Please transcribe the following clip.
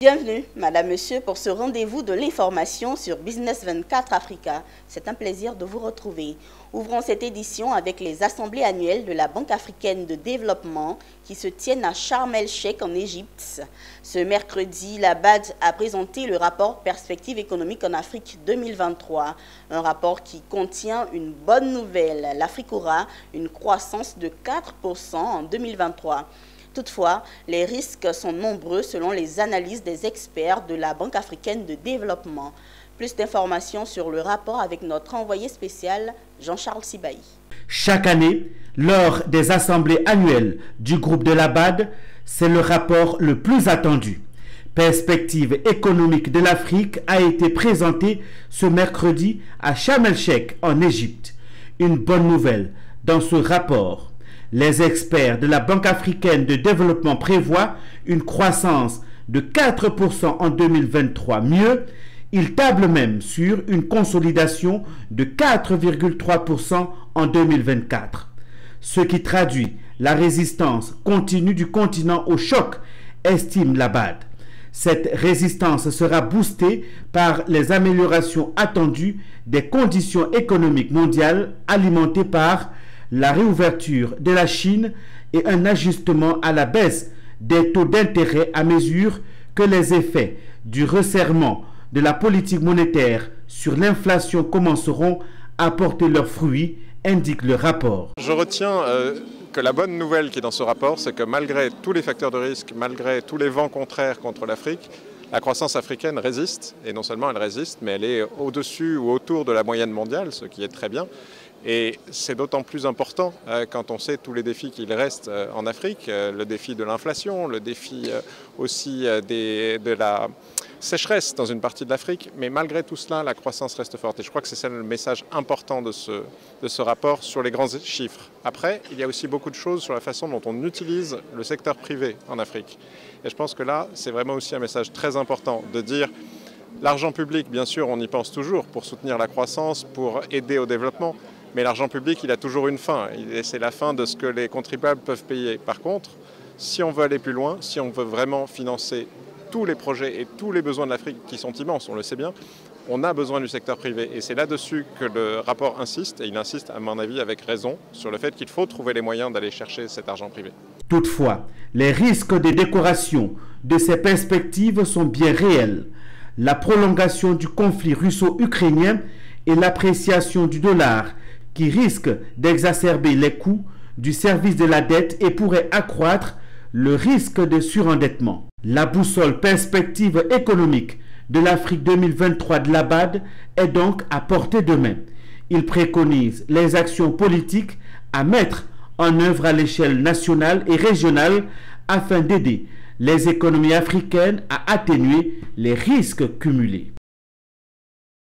Bienvenue, Madame, Monsieur, pour ce rendez-vous de l'information sur Business 24 Africa. C'est un plaisir de vous retrouver. Ouvrons cette édition avec les assemblées annuelles de la Banque africaine de développement qui se tiennent à Sharm el-Sheikh en Égypte. Ce mercredi, la BAD a présenté le rapport Perspectives économiques en Afrique 2023. Un rapport qui contient une bonne nouvelle. L'Afrique aura une croissance de 4% en 2023. Toutefois, les risques sont nombreux selon les analyses des experts de la Banque africaine de développement. Plus d'informations sur le rapport avec notre envoyé spécial, Jean-Charles Sibaï. Chaque année, lors des assemblées annuelles du groupe de la BAD, c'est le rapport le plus attendu. Perspective économique de l'Afrique a été présenté ce mercredi à Sharm el-Sheikh en Égypte. Une bonne nouvelle dans ce rapport. Les experts de la Banque africaine de développement prévoient une croissance de 4% en 2023. Mieux, ils tablent même sur une consolidation de 4,3% en 2024. Ce qui traduit la résistance continue du continent au choc, estime la BAD. Cette résistance sera boostée par les améliorations attendues des conditions économiques mondiales alimentées par la réouverture de la Chine et un ajustement à la baisse des taux d'intérêt à mesure que les effets du resserrement de la politique monétaire sur l'inflation commenceront à porter leurs fruits, indique le rapport. Je retiens que la bonne nouvelle qui est dans ce rapport, c'est que malgré tous les facteurs de risque, malgré tous les vents contraires contre l'Afrique, la croissance africaine résiste, et non seulement elle résiste, mais elle est au-dessus ou autour de la moyenne mondiale, ce qui est très bien. Et c'est d'autant plus important quand on sait tous les défis qu'il reste en Afrique, le défi de l'inflation, le défi aussi de la sécheresse dans une partie de l'Afrique. Mais malgré tout cela, la croissance reste forte. Et je crois que c'est le message important de ce rapport sur les grands chiffres. Après, il y a aussi beaucoup de choses sur la façon dont on utilise le secteur privé en Afrique. Et je pense que là, c'est vraiment aussi un message très important de dire l'argent public, bien sûr, on y pense toujours pour soutenir la croissance, pour aider au développement. Mais l'argent public, il a toujours une fin. C'est la fin de ce que les contribuables peuvent payer. Par contre, si on veut aller plus loin, si on veut vraiment financer tous les projets et tous les besoins de l'Afrique qui sont immenses, on le sait bien, on a besoin du secteur privé. Et c'est là-dessus que le rapport insiste, et il insiste à mon avis avec raison, sur le fait qu'il faut trouver les moyens d'aller chercher cet argent privé. Toutefois, les risques de décoration de ces perspectives sont bien réels. La prolongation du conflit russo-ukrainien et l'appréciation du dollar qui risque d'exacerber les coûts du service de la dette et pourrait accroître le risque de surendettement. La boussole perspective économique de l'Afrique 2023 de la BAD est donc à portée de main. Il préconise les actions politiques à mettre en œuvre à l'échelle nationale et régionale afin d'aider les économies africaines à atténuer les risques cumulés.